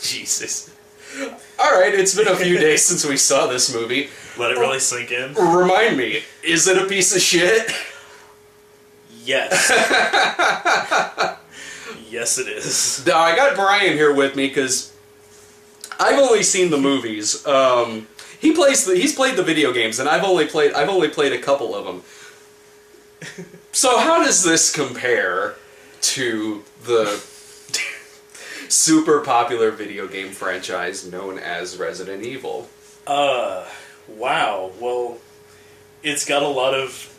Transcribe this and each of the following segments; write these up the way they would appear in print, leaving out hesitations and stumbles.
Jesus. Alright, it's been a few days since we saw this movie. Let it really sink in. Remind me, is it a piece of shit? Yes. Yes, it is. Now, I got Brian here with me because I've only seen the movies. He's played the video games, and I've only played a couple of them. So how does this compare to the super popular video game franchise known as Resident Evil? Wow. Well, it's got a lot of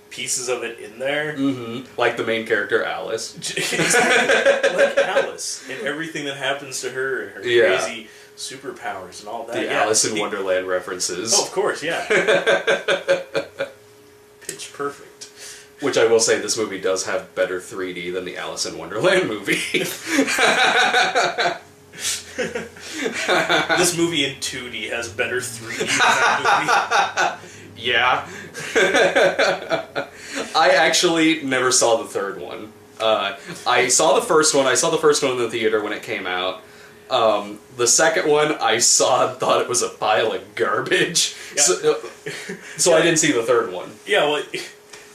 pieces of it in there. Mm-hmm. Like the main character, Alice. Exactly. Like Alice. And everything that happens to her, and her crazy superpowers and all that. The Alice in Wonderland references. Oh, of course, yeah. Pitch perfect. Which I will say, this movie does have better 3D than the Alice in Wonderland movie. This movie in 2D has better 3D than that movie. Yeah. I actually never saw the third one. I saw the first one. I saw the first one in the theater when it came out. The second one I saw and thought it was a pile of garbage. Yeah. So I didn't see the third one. Yeah, well...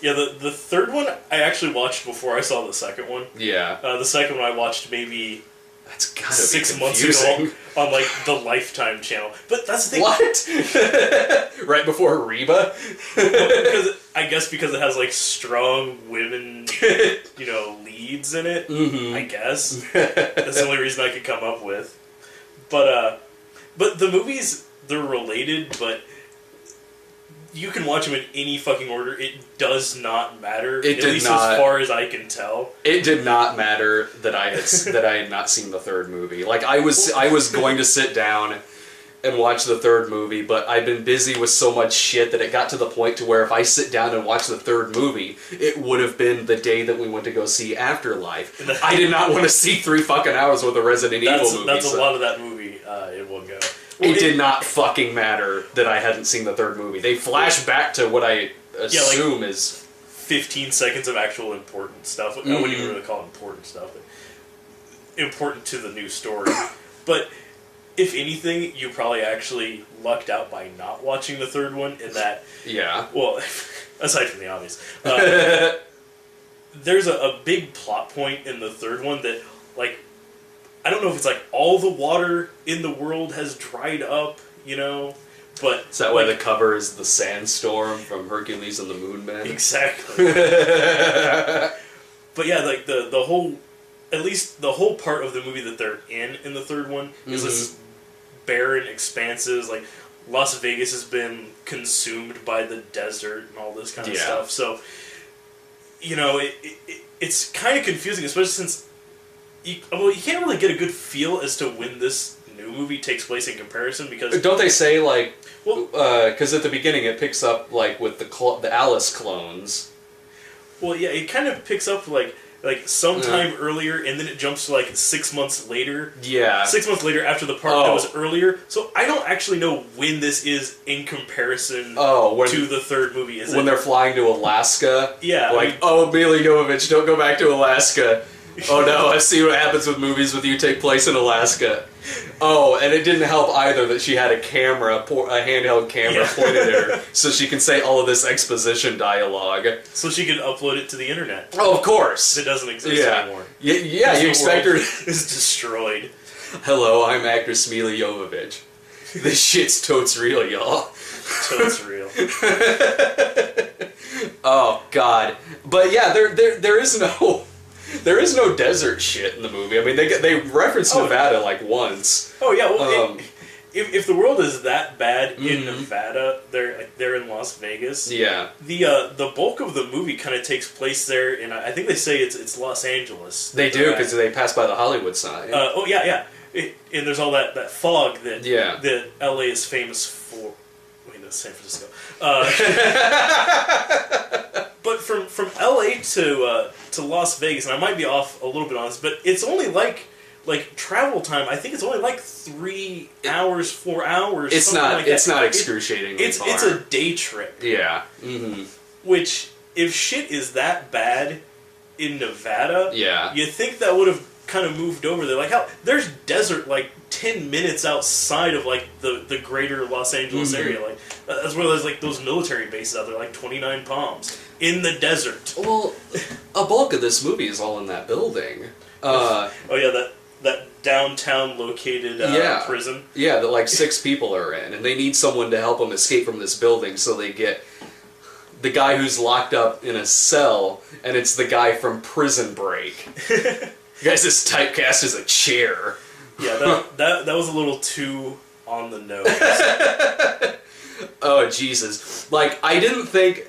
Yeah, the third one I actually watched before I saw the second one. Yeah. The second one I watched maybe that's gotta 6 be months ago on like the Lifetime channel. But that's the thing. What? Right before Reba? because it has like strong women, leads in it. Mm-hmm. I guess that's the only reason I could come up with. But the movies, they're related, but. You can watch them in any fucking order. It does not matter. At least as far as I can tell. It did not matter that I had not seen the third movie. Like I was going to sit down and watch the third movie, but I've been busy with so much shit that it got to the point to where if I sit down and watch the third movie, it would have been the day that we went to go see Afterlife. I did not want to see 3 fucking hours worth of Resident Evil movies. That's a lot of that movie. It will go. It did not fucking matter that I hadn't seen the third movie. They flash back to what I assume is 15 seconds of actual important stuff. I wouldn't even really call it important stuff, but important to the new story. But if anything, you probably actually lucked out by not watching the third one in that... Yeah. Well, aside from the obvious. There's a big plot point in the third one that, like... I don't know if it's like all the water in the world has dried up, but... Is that why the cover is the sandstorm from Hercules and the Moon Man? Exactly. But yeah, like the whole... At least the whole part of the movie that they're in the third one is this barren expanses, like Las Vegas has been consumed by the desert and all this kind of stuff. So, it's kind of confusing, especially since... You can't really get a good feel as to when this new movie takes place in comparison because... Don't they say, like... Well... Because at the beginning it picks up, like, with the Alice clones. Well, yeah, it kind of picks up, like sometime earlier, and then it jumps to, like, 6 months later. Yeah. 6 months later after the part that was earlier. So I don't actually know when this is in comparison to the third movie. When they're flying to Alaska? Yeah. Like, Mila Jovovich, don't go back to Alaska. Oh no, I see what happens with movies with you take place in Alaska. Oh, and it didn't help either that she had a handheld camera pointed at her, so she can say all of this exposition dialogue. So she can upload it to the internet. Oh, of course. It doesn't exist anymore. Yeah, you expect her... is destroyed. Hello, I'm actress Mila Jovovich. This shit's totes real, y'all. Totes real. Oh, God. But yeah, there is no... There is no desert shit in the movie. I mean, they reference Nevada like once. Oh yeah, well, if the world is that bad in Nevada, they're in Las Vegas. Yeah. The bulk of the movie kind of takes place there, and I think they say it's Los Angeles. They do because they pass by the Hollywood sign. Yeah. And there's all that fog that that LA is famous for. Wait, that's San Francisco. But from LA to Las Vegas, and I might be off a little bit on this, but it's only like travel time. I think it's only like 3 hours, 4 hours. It's not. Like it's not excruciatingly far. It's a day trip. Yeah. Mm-hmm. Which, if shit is that bad in Nevada, you think that would have kind of moved over there. Like, hell, there's desert, like, 10 minutes outside of, like, the greater Los Angeles area. Like, as well as, like, those military bases out there, like 29 Palms, in the desert. Well, a bulk of this movie is all in that building. Oh, yeah, that downtown located prison. Yeah, that, like, 6 people are in, and they need someone to help them escape from this building, so they get the guy who's locked up in a cell, and it's the guy from Prison Break. The guy's just typecast as a chair. Yeah, that was a little too on the nose. Oh, Jesus. Like, I didn't think...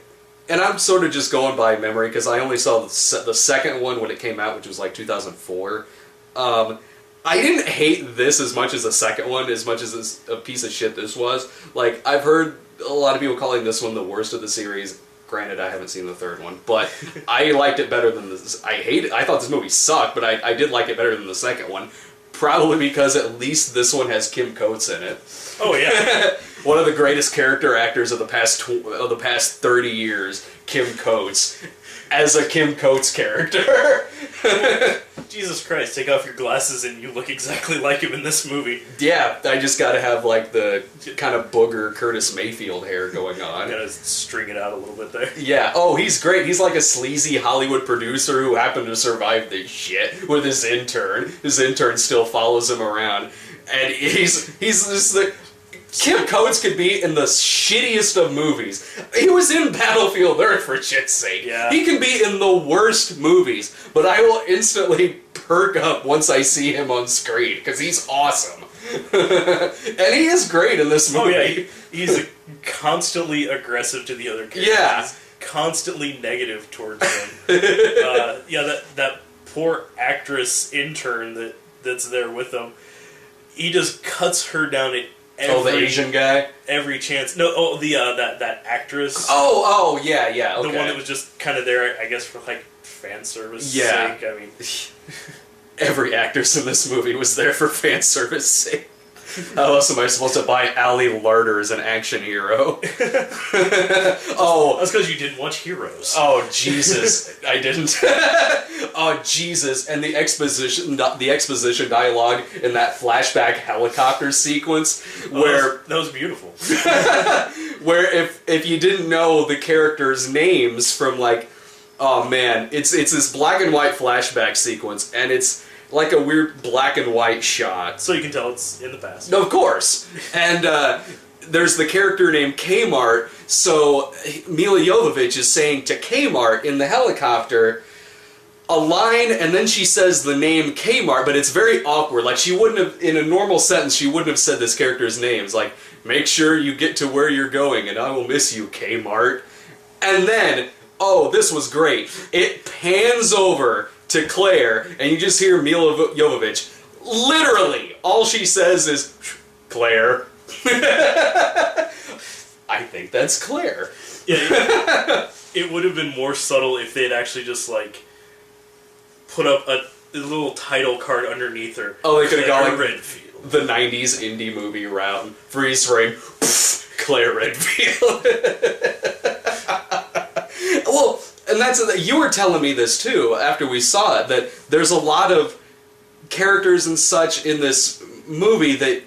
And I'm sort of just going by memory, because I only saw the second one when it came out, which was like 2004. I didn't hate this as much as the second one, as much as a piece of shit this was. Like, I've heard a lot of people calling this one the worst of the series. Granted, I haven't seen the third one, but I liked it better than this. I thought this movie sucked, but I did like it better than the second one. Probably because at least this one has Kim Coates in it. Oh, yeah. One of the greatest character actors of the past 30 years, Kim Coates, as a Kim Coates character. Jesus Christ, take off your glasses and you look exactly like him in this movie. Yeah, I just gotta have, like, the kind of booger Curtis Mayfield hair going on. Gotta string it out a little bit there. Yeah, oh, he's great. He's like a sleazy Hollywood producer who happened to survive this shit with his intern. His intern still follows him around. And he's just the... Kim Coates could be in the shittiest of movies. He was in Battlefield Earth, for shit's sake. Yeah. He can be in the worst movies, but I will instantly perk up once I see him on screen, because he's awesome. And he is great in this movie. Oh, yeah, he's constantly aggressive to the other characters. Yeah. He's constantly negative towards them. Yeah, that poor actress intern that's there with them, he just cuts her down at the Asian guy? Every chance. No, that actress. Oh, yeah, okay. The one that was just kind of there, I guess, for, like, fan service sake. I mean... Every actress in this movie was there for fan service sake. How else am I supposed to buy Ali Larder as an action hero? Oh, that's because you didn't watch Heroes. Oh, Jesus. I didn't. Oh, Jesus. And the exposition dialogue in that flashback helicopter sequence where... That was beautiful. Where if you didn't know the characters' names from, like... Oh, man. It's this black and white flashback sequence, and it's like a weird black and white shot. So you can tell it's in the past. No, of course. And there's the character named Kmart, so Mila Jovovich is saying to Kmart in the helicopter a line, and then she says the name Kmart, but it's very awkward. Like, she wouldn't have, in a normal sentence, she wouldn't have said this character's names. Like, make sure you get to where you're going, and I will miss you, Kmart. And then... Oh, this was great. It pans over to Claire, and you just hear Mila Jovovich. Literally, all she says is, Claire. I think that's Claire. Yeah, it would have been more subtle if they had actually just, like, put up a little title card underneath her. Oh, they could have gone like Redfield. The 90s indie movie route. Freeze frame. Claire Redfield. Well, and you were telling me this too after we saw it, that there's a lot of characters and such in this movie that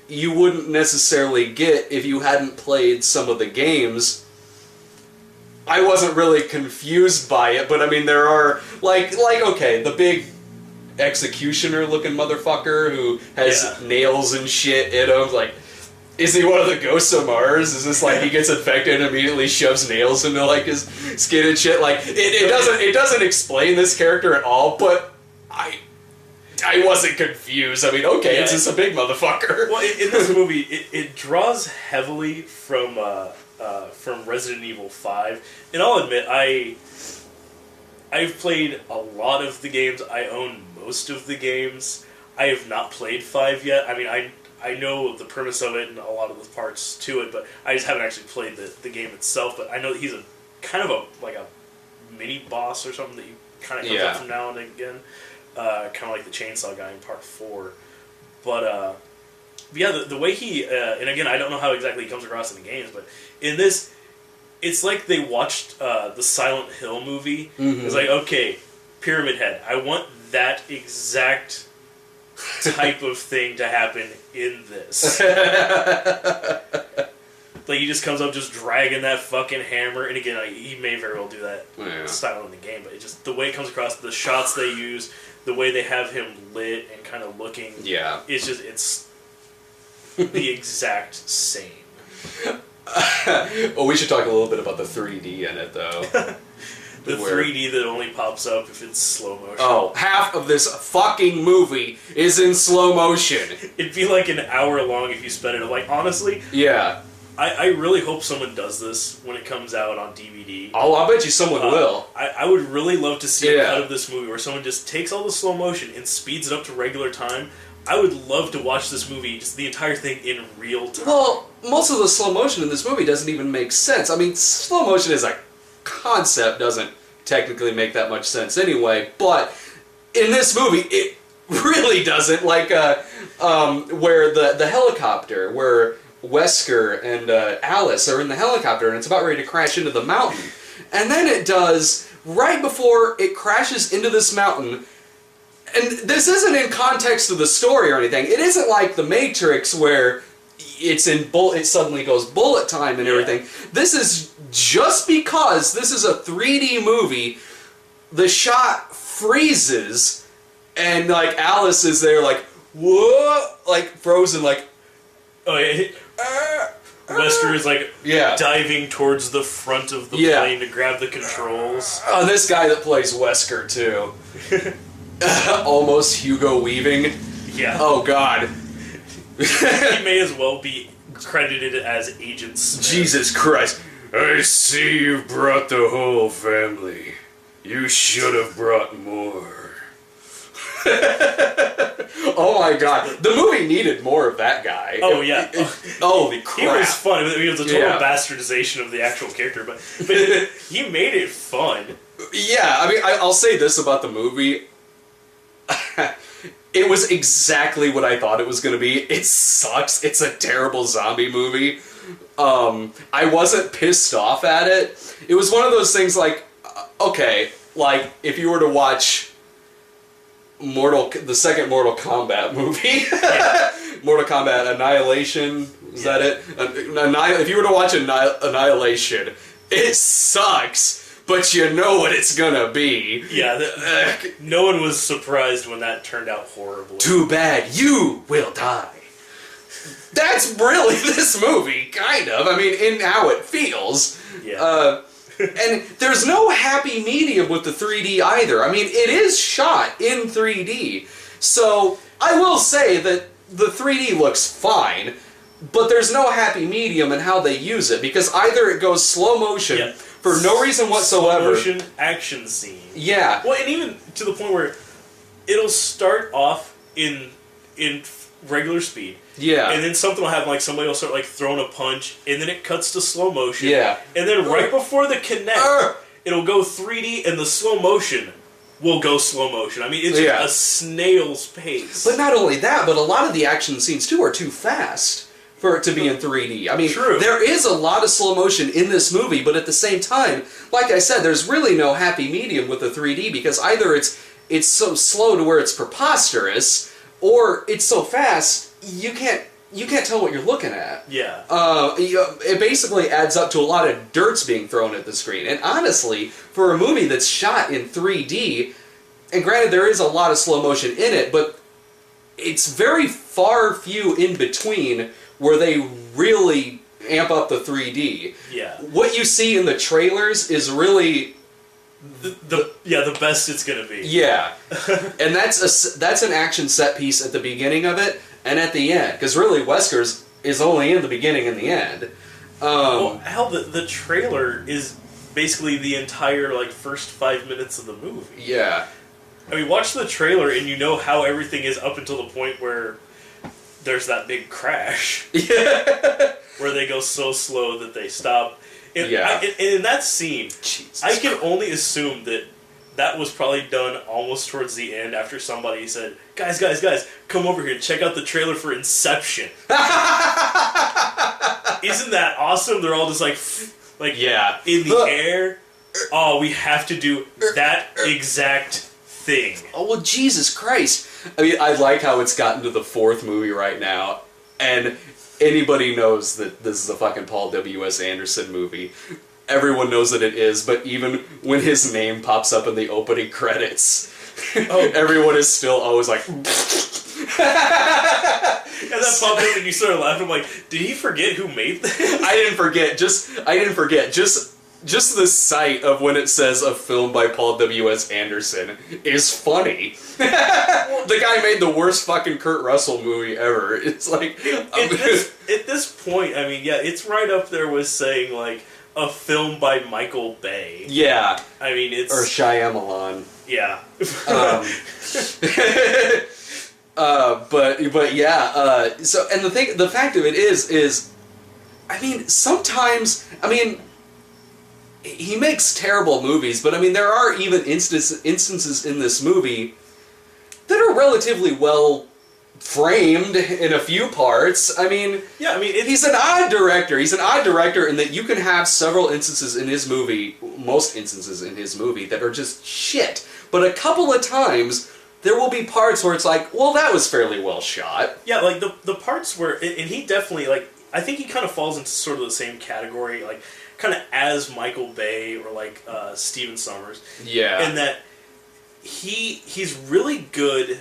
you wouldn't necessarily get if you hadn't played some of the games. I wasn't really confused by it, but I mean there are like okay, the big executioner looking motherfucker who has nails and shit in him, like, is he one of the ghosts of Mars? Is this like he gets infected and immediately shoves nails into like his skin and shit? Like it doesn't explain this character at all, but I wasn't confused. I mean, okay, it's just a big motherfucker. Well, in this movie, it draws heavily from Resident Evil 5, and I'll admit I've played a lot of the games. I own most of the games. I have not played 5 yet. I mean, I know the premise of it and a lot of the parts to it, but I just haven't actually played the game itself. But I know that he's a kind of a mini boss or something that you kind of comes up from now and again, kind of like the Chainsaw Guy in Part 4. But yeah, the way he and again, I don't know how exactly he comes across in the games, but in this, it's like they watched the Silent Hill movie. Mm-hmm. It's like, okay, Pyramid Head, I want that exact type of thing to happen in this. Like, he just comes up just dragging that fucking hammer, and again, like, he may very well do that style in the game, but it just, the way it comes across, the shots they use, the way they have him lit and kind of looking, it's the exact same. Well, we should talk a little bit about the 3D in it, though. The 3D that only pops up if it's slow motion. Oh, half of this fucking movie is in slow motion. It'd be like an hour long if you sped it up. Like, honestly, yeah. I really hope someone does this when it comes out on DVD. Oh, I bet you someone will. I would really love to see a cut of this movie where someone just takes all the slow motion and speeds it up to regular time. I would love to watch this movie, just the entire thing, in real time. Well, most of the slow motion in this movie doesn't even make sense. I mean, slow motion as a concept doesn't technically make that much sense anyway, but in this movie, it really doesn't. Like, where the helicopter, where Wesker and Alice are in the helicopter, and it's about ready to crash into the mountain. And then it does, right before it crashes into this mountain, and this isn't in context of the story or anything. It isn't like The Matrix where it suddenly goes bullet time and everything. This is just because this is a 3D movie, the shot freezes, and like Alice is there like, whoa, like frozen, like, oh yeah. Wesker is like diving towards the front of the plane to grab the controls. Oh, this guy that plays Wesker too. Almost Hugo Weaving. Yeah. Oh god. He may as well be credited as Agent Smith. Jesus Christ. I see you brought the whole family. You should have brought more. Oh my god. The movie needed more of that guy. Oh yeah. Holy crap. He was fun. It was a total bastardization of the actual character, but he made it fun. Yeah, I mean, I'll say this about the movie. It was exactly what I thought it was going to be. It sucks. It's a terrible zombie movie. I wasn't pissed off at it. It was one of those things like, okay, like if you were to watch the second Mortal Kombat movie, Mortal Kombat Annihilation, is that it? If you were to watch Annihilation, it sucks. But you know what it's gonna be. Yeah, no one was surprised when that turned out horribly. Too bad, you will die. That's really this movie, kind of. I mean, in how it feels. Yeah. And there's no happy medium with the 3D either. I mean, it is shot in 3D. So, I will say that the 3D looks fine, but there's no happy medium in how they use it, because either it goes slow motion for no reason whatsoever. Slow motion action scene. Yeah. Well, and even to the point where it'll start off in regular speed. Yeah. And then something will happen, like somebody will start like throwing a punch, and then it cuts to slow motion. Yeah. And then right before the connect, it'll go 3D, and the slow motion will go slow motion. I mean, it's just a snail's pace. But not only that, but a lot of the action scenes too are too fast for it to be in 3D. I mean, there is a lot of slow motion in this movie, but at the same time, like I said, there's really no happy medium with the 3D, because either it's so slow to where it's preposterous, or it's so fast you can't tell what you're looking at. Yeah. It basically adds up to a lot of dirts being thrown at the screen. And honestly, for a movie that's shot in 3D, and granted there is a lot of slow motion in it, but it's very few in between where they really amp up the 3D. Yeah. What you see in the trailers is really the best it's gonna be. Yeah. And that's an action set piece at the beginning of it and at the end, because really Wesker's is only in the beginning and the end. Well, hell, the trailer is basically the entire like first 5 minutes of the movie. Yeah. I mean, watch the trailer and you know how everything is up until the point where there's that big crash. Yeah. Where they go so slow that they stop. And yeah. In that scene, Jesus I can only assume that was probably done almost towards the end after somebody said, guys, come over here and check out the trailer for Inception. Isn't that awesome? They're all just like in the air. Oh, we have to do that exact thing. Oh, well, Jesus Christ. I mean, I like how it's gotten to the 4th movie right now, and anybody knows that this is a fucking Paul W.S. Anderson movie. Everyone knows that it is, but even when his name pops up in the opening credits, everyone is still always like... And that popped up and you started laughing. I'm like, did he forget who made this? I didn't forget. Just the sight of when it says a film by Paul W.S. Anderson is funny. The guy made the worst fucking Kurt Russell movie ever. It's like... At this point, I mean, yeah, it's right up there with saying, like, a film by Michael Bay. Yeah. I mean, it's... Or Shyamalan. Yeah. But yeah, so, and the fact of it is, I mean, sometimes, I mean, he makes terrible movies, but I mean, there are even instances in this movie that are relatively well framed in a few parts. I mean, yeah, I mean, he's an odd director. He's an odd director in that you can have several instances in his movie, most instances in his movie, that are just shit. But a couple of times, there will be parts where it's like, well, that was fairly well shot. Yeah, like, the parts where... And he definitely, like... I think he kind of falls into sort of the same category, like, kind of as Michael Bay or, like, Steven Sommers. Yeah. In that he's really good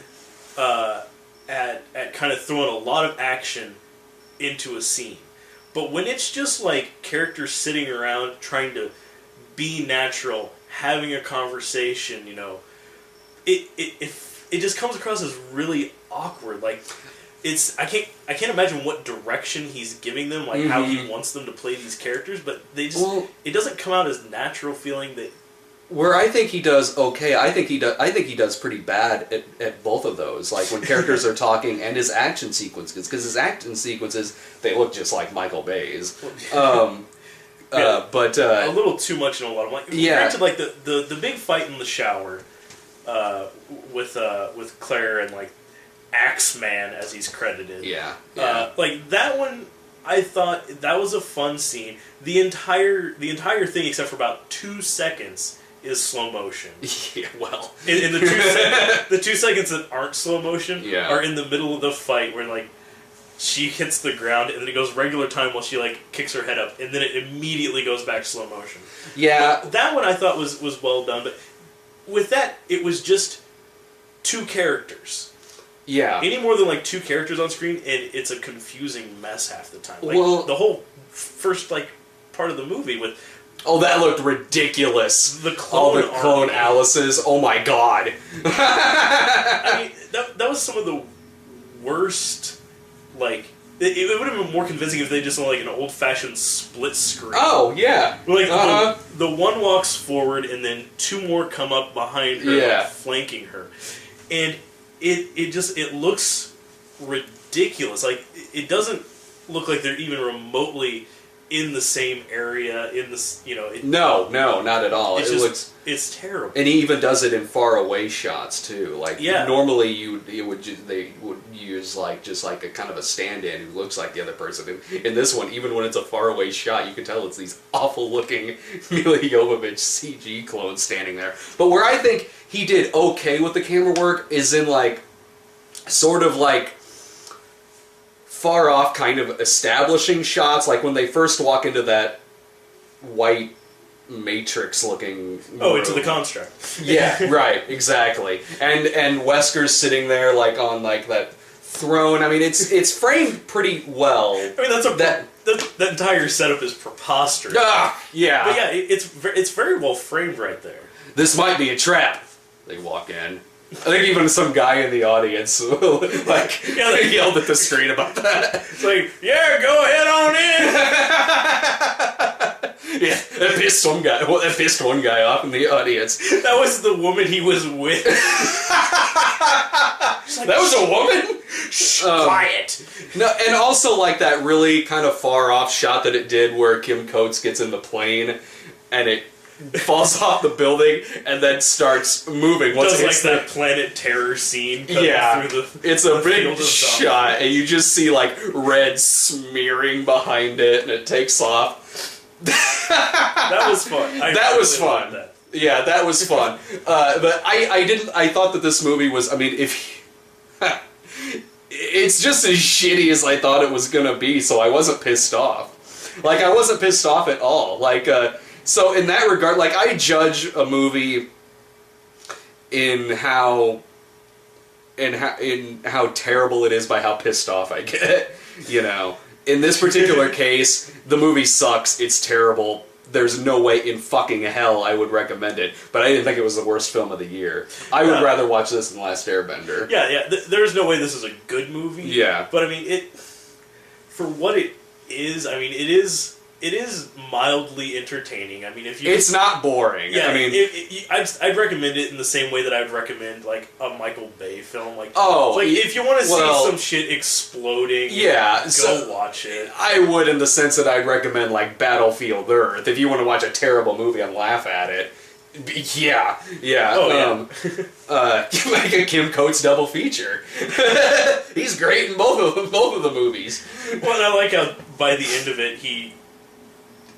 at kind of throwing a lot of action into a scene. But when it's just, like, characters sitting around trying to be natural, having a conversation, you know... It just comes across as really awkward. Like, I can't imagine what direction he's giving them, like how he wants them to play these characters, but they just it doesn't come out as natural feeling that. Where I think he does okay, I think he does pretty bad at both of those. Like when characters are talking and his action sequences, because his action sequences they look just like Michael Bay's. But a little too much in a lot of like. Yeah. Granted, like the big fight in the shower. With Claire and like Axeman as he's credited. Yeah. Like that one, I thought that was a fun scene. The entire thing, except for about 2 seconds, is slow motion. Yeah. Well, in the the 2 seconds that aren't slow motion are in the middle of the fight where like she hits the ground and then it goes regular time while she like kicks her head up and then it immediately goes back slow motion. Yeah. But that one I thought was well done, but. With that, it was just 2 characters. Yeah. Any more than like 2 characters on screen, and it's a confusing mess half the time. Like, well, the whole first like part of the movie with that looked ridiculous. The clone Alices. Oh my god. I mean, that was some of the worst. Like it would have been more convincing if they just done like an old-fashioned split screen. Oh yeah. Like the one walks forward and then 2 more come up behind her, like, flanking her, and it looks ridiculous. Like it doesn't look like they're even remotely in the same area. In this, you know. No, not at all. It's terrible. And he even does it in far away shots too. Like normally they would use like just like a kind of a stand-in who looks like the other person. In this one, even when it's a far away shot, you can tell it's these awful looking Mila Jovovich CG clones standing there. But where I think he did okay with the camera work is in like sort of like far off kind of establishing shots, like when they first walk into that white Matrix looking room. Into the construct. Yeah, right, exactly. And Wesker's sitting there like on like that throne. I mean, it's framed pretty well. I mean, that entire setup is preposterous. Yeah. But yeah, it's very well framed right there. This might be a trap. They walk in. I think even some guy in the audience like they yelled at the screen about that. It's like, yeah, go ahead on in. Yeah, that pissed one guy off in the audience. That was the woman he was with. Like, that was a woman? Shh, quiet. No, and also like that really kind of far off shot that it did where Kim Coates gets in the plane and it falls off the building and then starts moving. Once it hits that Planet Terror scene. Through it's a big shot, and you just see like red smearing behind it, and it takes off. That was fun. That was fun. Yeah, that was fun. But I thought that this movie was, I mean, if... it's just as shitty as I thought it was gonna be, so I wasn't pissed off. Like, I wasn't pissed off at all. Like, so in that regard, like, I judge a movie in how terrible it is by how pissed off I get, you know. In this particular case, the movie sucks, it's terrible, there's no way in fucking hell I would recommend it, but I didn't think it was the worst film of the year. I would rather watch this than Last Airbender. Yeah, there's no way this is a good movie. Yeah. But I mean, for what it is, I mean, it is mildly entertaining. I mean, if you... It's not boring. Yeah, I mean... I'd recommend it in the same way that I would recommend, like, a Michael Bay film. Like, if you want to see some shit exploding, go watch it. I would, in the sense that I'd recommend, like, Battlefield Earth. If you want to watch a terrible movie and laugh at it, yeah. Oh, like a Kim Coates double feature. He's great in both of the movies. Well, and I like how, by the end of it, he...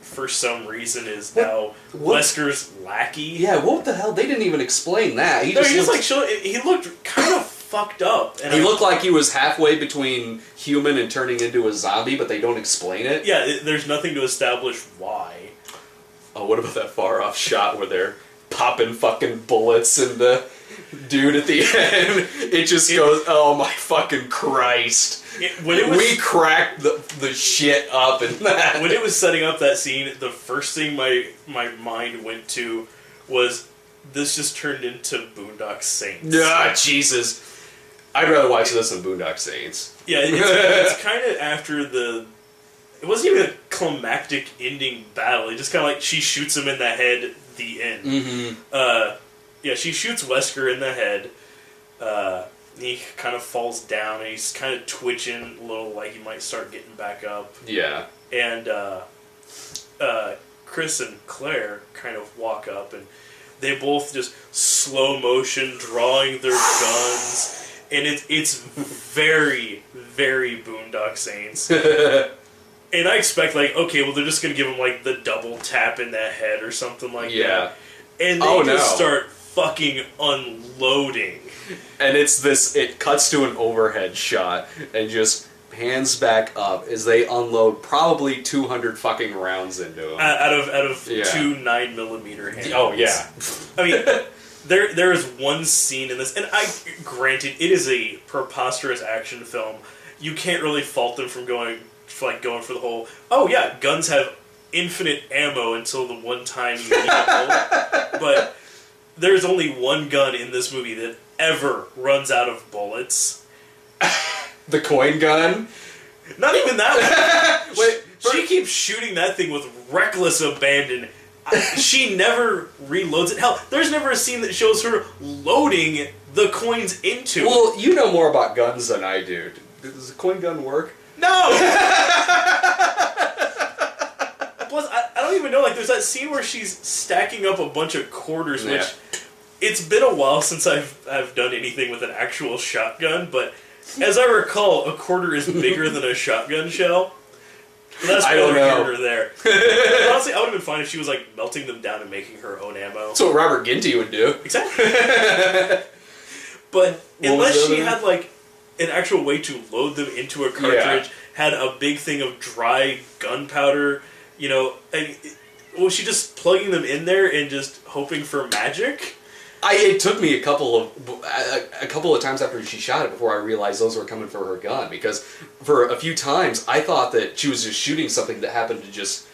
for some reason is now Wesker's lackey. Yeah, what the hell? They didn't even explain that. He looked kind of fucked up. And he looked like he was halfway between human and turning into a zombie, but they don't explain it. Yeah, there's nothing to establish why. Oh, what about that far off shot where they're popping fucking bullets and the dude at the end? It just goes, oh my fucking Christ. We cracked the shit up in that. When it was setting up that scene, the first thing my mind went to was, this just turned into Boondock Saints. Ah, Jesus. I'd rather watch this than Boondock Saints. Yeah, it's kind of after it wasn't even a climactic ending battle. It just kind of like, she shoots him in the head, the end. Mm-hmm. Yeah, she shoots Wesker in the head. He kind of falls down, and he's kind of twitching a little, like he might start getting back up. Yeah. And Chris and Claire kind of walk up, and they both just slow motion drawing their guns, and it's very, very Boondock Saints. And I expect, like, okay, well, they're just going to give him, like, the double tap in that head or something like that. And they just start fucking unloading. And it cuts to an overhead shot, and just hands back up as they unload probably 200 fucking rounds into him. Out of two 9mm hands. Oh, yeah. I mean, there is one scene in this, and granted, it is a preposterous action film. You can't really fault them from going for the whole, oh yeah, guns have infinite ammo until the one time you need it. But there's only one gun in this movie that ever runs out of bullets. The coin gun? Not even that one. Wait, she keeps shooting that thing with reckless abandon. She never reloads it. Hell, there's never a scene that shows her loading the coins into it. Well, you know more about guns than I do. Does the coin gun work? No! Plus, I don't even know, like, there's that scene where she's stacking up a bunch of quarters, which, it's been a while since I've done anything with an actual shotgun, but as I recall, a quarter is bigger than a shotgun shell. But that's neither here nor there. Honestly, I would have been fine if she was, like, melting them down and making her own ammo. That's what Robert Ginty would do. Exactly. But unless she had, like, an actual way to load them into a cartridge, had a big thing of dry gunpowder, you know, and was she just plugging them in there and just hoping for magic? It took me a couple of times after she shot it before I realized those were coming for her gun, because for a few times I thought that she was just shooting something that happened to just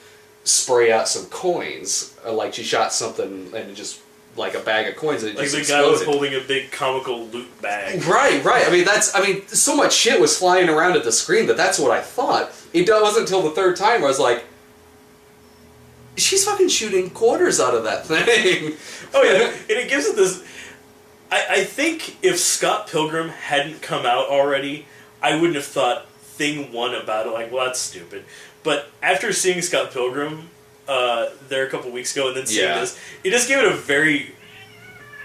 spray out some coins, like she shot something and it just, like a bag of coins, and it like just the guy was holding a big comical loot bag. Right. I mean, so much shit was flying around at the screen that's what I thought. It wasn't until the third time where I was like, she's fucking shooting quarters out of that thing. Oh yeah, and it gives it this... I think if Scott Pilgrim hadn't come out already, I wouldn't have thought thing one about it, like, well, that's stupid. But after seeing Scott Pilgrim there a couple weeks ago and then seeing this, it just gave it a very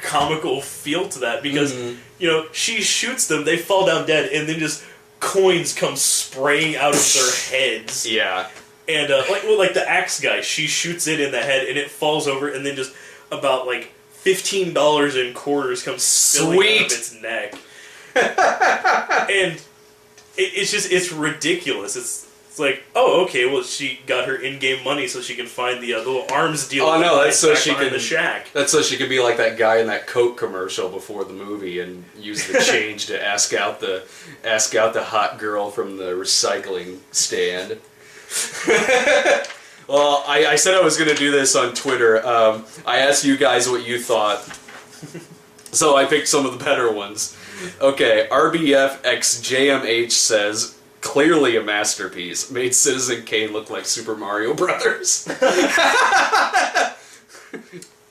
comical feel to that, because, you know, she shoots them, they fall down dead, and then just coins come spraying out of their heads. Yeah. And, like the axe guy, she shoots it in the head, and it falls over, and then just about like $15 in quarters comes spilling out of its neck. And it's ridiculous. It's like, oh, okay, well, she got her in-game money so she can find the little arms deal. Oh no, that's so she can the shack. That's so she can be like that guy in that Coke commercial before the movie and use the change to ask out the hot girl from the recycling stand. Well, I said I was going to do this on Twitter. I asked you guys what you thought, so I picked some of the better ones. Okay, RBFXJMH says, clearly a masterpiece. Made Citizen Kane look like Super Mario Brothers.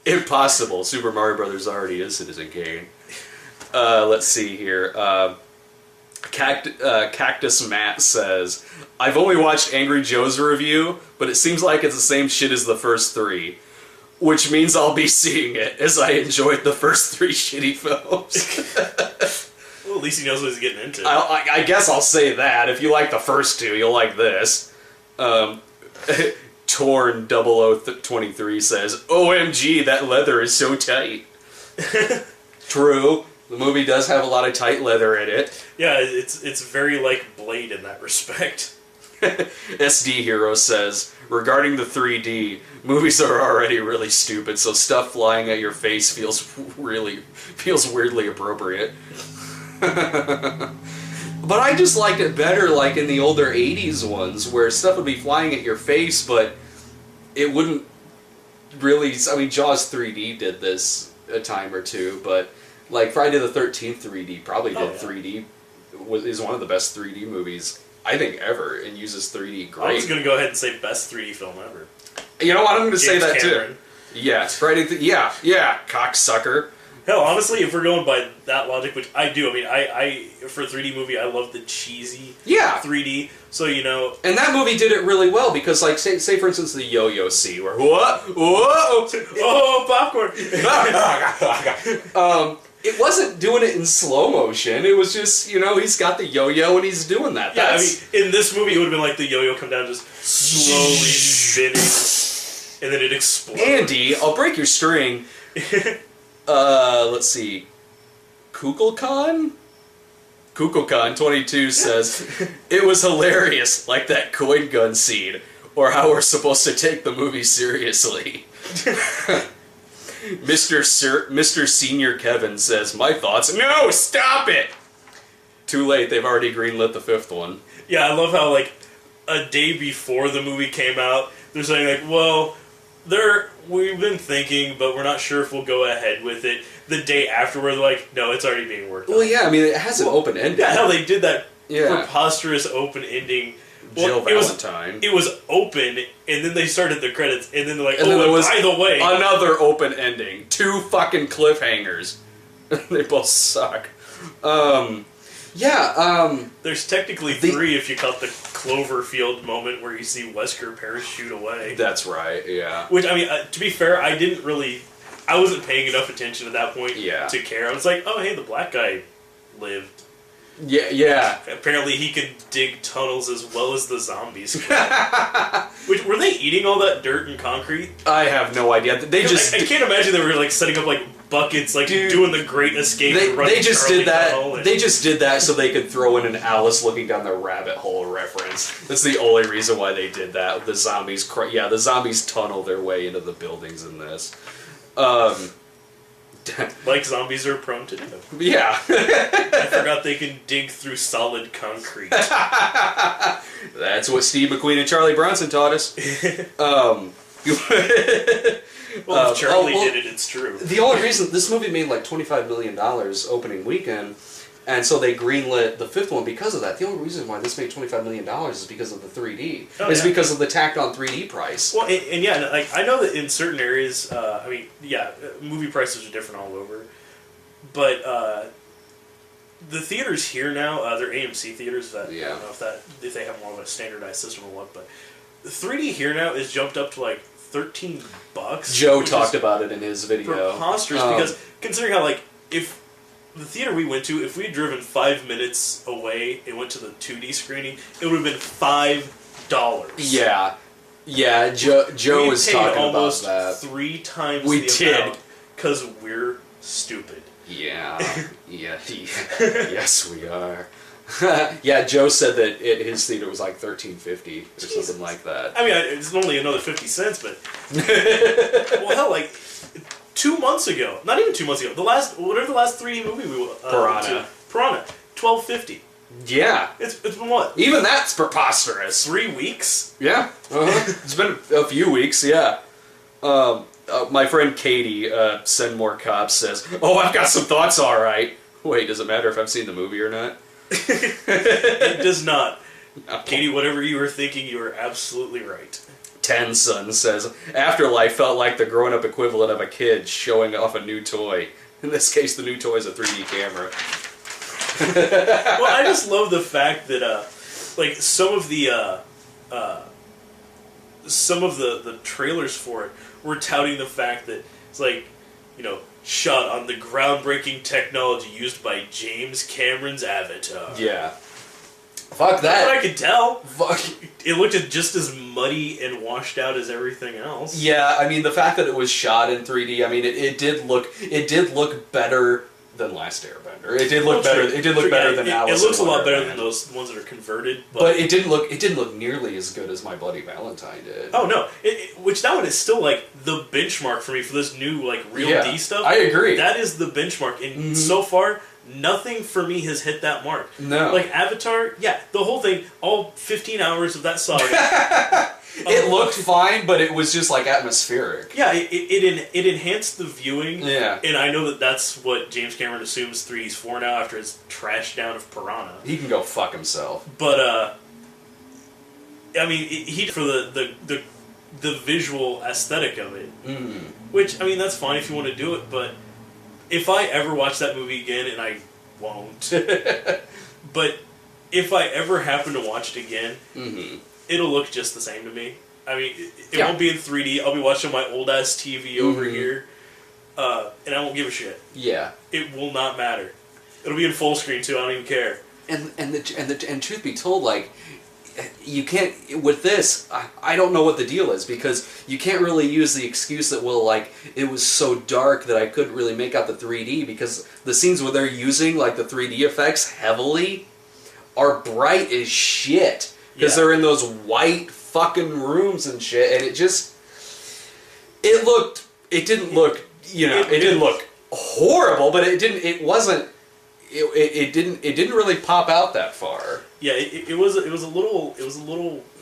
Impossible. Super Mario Brothers already is Citizen Kane. Let's see here. Cactus Matt says, I've only watched Angry Joe's review, but it seems like it's the same shit as the first three. Which means I'll be seeing it, as I enjoyed the first three shitty films. Well, at least he knows what he's getting into. I guess I'll say that. If you like the first two, you'll like this. Torn 0023 says, OMG, that leather is so tight. True. The movie does have a lot of tight leather in it. Yeah, it's very like Blade in that respect. SD Hero says, regarding the 3D, movies are already really stupid, so stuff flying at your face feels weirdly appropriate. But I just liked it better like in the older 80s ones, where stuff would be flying at your face, but it wouldn't really... I mean, Jaws 3D did this a time or two, but like Friday the 13th 3D probably did 3D, is one of the best 3D movies, I think, ever, and uses 3D great. I was going to go ahead and say best 3D film ever. You know what? I'm going to say that Cameron. too. Yeah, Friday. Yeah, cocksucker. Hell, honestly, if we're going by that logic, which I do, I mean, I for a 3D movie, I love the cheesy 3D. So and that movie did it really well because, like, say for instance, the yo-yo scene where popcorn. It wasn't doing it in slow motion. It was just, he's got the yo-yo and he's doing that. Yeah, I mean, in this movie, it would have been like the yo-yo come down just slowly spinning, and then it explodes. Andy, I'll break your string. Let's see. Kukulkan 22 says, it was hilarious, like that coin gun scene, or how we're supposed to take the movie seriously. Mr. Senior Kevin says, my thoughts, no, stop it! Too late, they've already greenlit the fifth one. Yeah, I love how, like, a day before the movie came out, they're saying, like, well, we've been thinking, but we're not sure if we'll go ahead with it. The day afterward, they're like, no, it's already being worked on. Well, yeah, I mean, it has an open ending. Yeah, how they did that preposterous open ending. Jill Valentine. It was open, and then they started the credits, and then they're like, by the way... Another open ending. 2 fucking cliffhangers. They both suck. There's technically 3 if you count the Cloverfield moment where you see Wesker parachute away. That's right, yeah. Which, I mean, to be fair, I wasn't paying enough attention at that point to care. I was like, oh, hey, the black guy lived. Yeah. Apparently he can dig tunnels as well as the zombies can. Which, were they eating all that dirt and concrete? I have no idea. I can't imagine they were like setting up like buckets, like doing the Great Escape. They just did that. They just did that so they could throw in an Alice looking down the rabbit hole reference. That's the only reason why they did that. The zombies, the zombies tunnel their way into the buildings in this. Like zombies are prone to do. Yeah. I forgot they can dig through solid concrete. That's what Steve McQueen and Charlie Bronson taught us. Well, if Charlie did it, it's true. The only reason this movie made like $25 million opening weekend, and so they greenlit the fifth one because of that. The only reason why this made $25 million is because of the 3D. It's because of the tacked on 3D price. Well, and like I know that in certain areas, movie prices are different all over, but the theaters here now, they're AMC theaters. I don't know if they have more of a standardized system or what, but the 3D here now is jumped up to like $13. Joe talked about it in his video. Preposterous, because considering how if the theater we went to, if we had driven 5 minutes away and went to the 2D screening, it would have been $5. Yeah. Yeah, Joe was talking about almost that. 3 times We the did. amount because we're stupid. Yeah. Yes, we are. Yeah, Joe said that his theater was like $13.50 or something like that. I mean, it's only another 50 cents, but well, hell, like 2 months ago, not even 2 months ago, the last 3D movie we went to, Piranha, $12.50. Yeah. It's been what? Even that's preposterous. 3 weeks? Yeah. It's been a few weeks, yeah. My friend Katie, Send More Cops, says, "Oh, I've got some thoughts, alright." Wait, does it matter if I've seen the movie or not? It does not. No. Katie, whatever you were thinking, you were absolutely right. Tenson says, "Afterlife felt like the grown-up equivalent of a kid showing off a new toy. In this case, the new toy is a 3D camera." Well, I just love the fact that, like, some of the trailers for it were touting the fact that it's like, you know, shot on the groundbreaking technology used by James Cameron's Avatar. Yeah. Fuck That's that. what I could tell. Fuck. It looked just as muddy and washed out as everything else. Yeah, I mean, the fact that it was shot in 3D, I mean, it did look better than Last Airbender. It did look better. It did look better than Alice. It looks a lot better Wonderland. than those ones that are converted. But it didn't look nearly as good as My Bloody Valentine did. Oh no! Which that one is still like the benchmark for me for this new like real D stuff. I agree. That is the benchmark, and so far nothing for me has hit that mark. No. Like Avatar, yeah, the whole thing, all 15 hours of that saga. It looked fine, but it was just like atmospheric. Yeah, it enhanced the viewing. Yeah. And I know that that's what James Cameron assumes 3D's for now after his trash down of Piranha. He can go fuck himself. But I mean, he for the visual aesthetic of it, which I mean that's fine if you want to do it. But if I ever watch that movie again, and I won't, but if I ever happen to watch it again, it'll look just the same to me. I mean, it won't be in 3D. I'll be watching my old ass TV over here, and I won't give a shit. Yeah. It will not matter. It'll be in full screen too. I don't even care. And truth be told, like, you can't with this. I don't know what the deal is because you can't really use the excuse that it was so dark that I couldn't really make out the 3D because the scenes where they're using like the 3D effects heavily are bright as shit because they're in those white fucking rooms and shit, and it didn't look horrible, but it didn't really pop out that far. Yeah, it was a little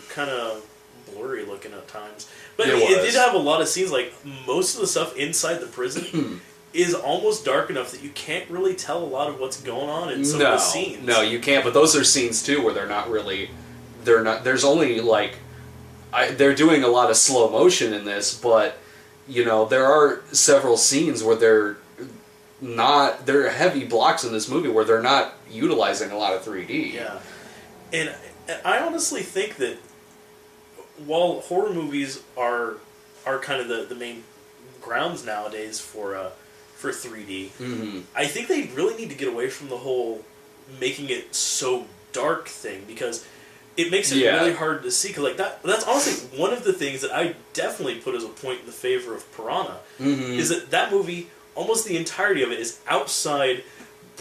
kind of blurry looking at times, but it did have a lot of scenes. Like most of the stuff inside the prison is almost dark enough that you can't really tell a lot of what's going on in some of the scenes. No, you can't. But those are scenes too where they're not. There's only they're doing a lot of slow motion in this, but there are several scenes where there are heavy blocks in this movie where they're not utilizing a lot of 3D. Yeah. And I honestly think that while horror movies are kind of the main grounds nowadays for 3D, I think they really need to get away from the whole making it so dark thing because it makes it really hard to see. Cause that's honestly one of the things that I definitely put as a point in the favor of Piranha is that movie, almost the entirety of it is outside.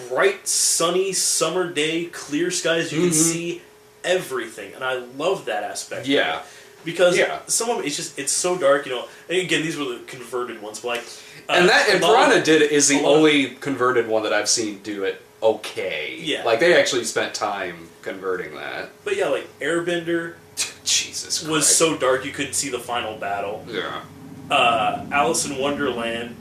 Bright, sunny, summer day, clear skies. You can see everything, and I love that aspect. Yeah, because some of it, it's so dark. And again, these were the converted ones, but and Piranha is the only converted one that I've seen do it okay. Yeah, they actually spent time converting that. But yeah, Airbender, Jesus Christ, was so dark you couldn't see the final battle. Yeah, Alice in Wonderland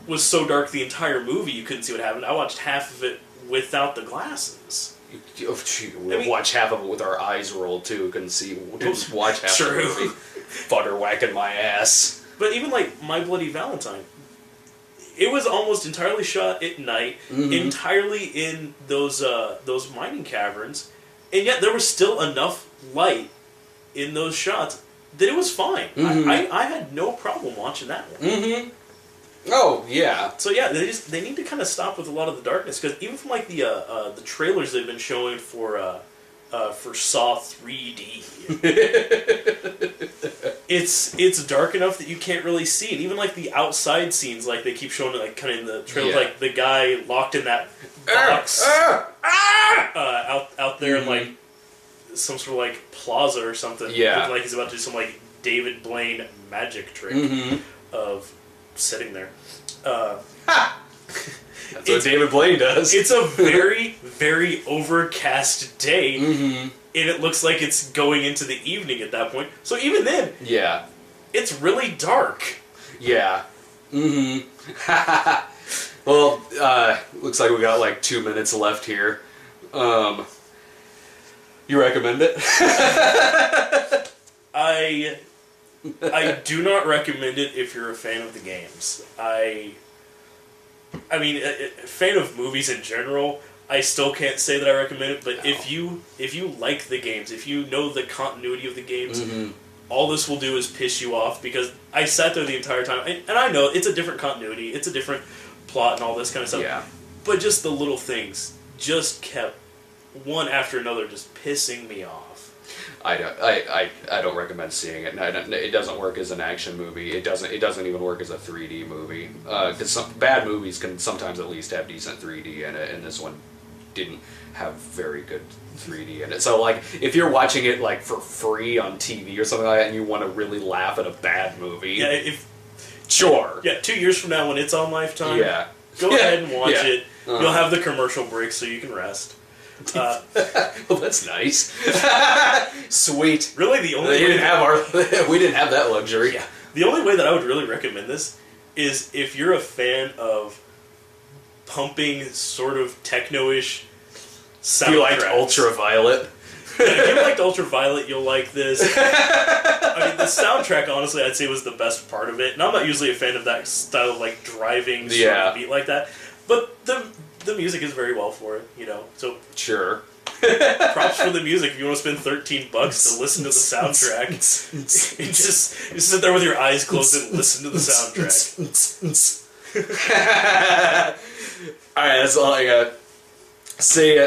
was so dark the entire movie you couldn't see what happened. I watched half of it without the glasses. We watched half of it with our eyes rolled too. Didn't watch half the movie. Butter whacking my ass. But even My Bloody Valentine, it was almost entirely shot at night, entirely in those mining caverns, and yet there was still enough light in those shots that it was fine. I had no problem watching that one. Oh yeah. So yeah, they need to kind of stop with a lot of the darkness because even from the trailers they've been showing for Saw 3D, it's dark enough that you can't really see, and even like the outside scenes, like they keep showing it, like kind of in the trailer, like the guy locked in that box out there in like some sort of like plaza or something. Yeah, looking like he's about to do some like David Blaine magic trick of sitting there. That's what David Blaine does. It's a very, very overcast day, and it looks like it's going into the evening at that point. So even then, yeah, it's really dark. Yeah. Well, looks like we got like 2 minutes left here. You recommend it? I do not recommend it if you're a fan of the games. I mean, a fan of movies in general, I still can't say that I recommend it, but if you like the games, if you know the continuity of the games, all this will do is piss you off, because I sat there the entire time, and I know it's a different continuity, it's a different plot and all this kind of stuff, but just the little things just kept one after another just pissing me off. I don't recommend seeing it. It doesn't work as an action movie. It doesn't even work as a 3D movie. Because some bad movies can sometimes at least have decent 3D in it, and this one didn't have very good 3D in it. So like, if you're watching it like for free on TV or something like that, and you want to really laugh at a bad movie, sure. Yeah, 2 years from now when it's on Lifetime, go ahead and watch it. You'll have the commercial break so you can rest. Well, that's nice. Sweet. Really, the only we didn't have that luxury. Yeah. The only way that I would really recommend this is if you're a fan of pumping, sort of techno-ish soundtracks. You liked Ultraviolet. If you liked Ultraviolet, you'll like this. I mean, the soundtrack, honestly, I'd say was the best part of it. And I'm not usually a fan of that style of like driving sort of beat like that, but the music is very well for it, you know. So sure. Props for the music. If you want to spend $13 to listen to the soundtrack, you just sit there with your eyes closed and listen to the soundtrack. Alright, that's all I got. See ya.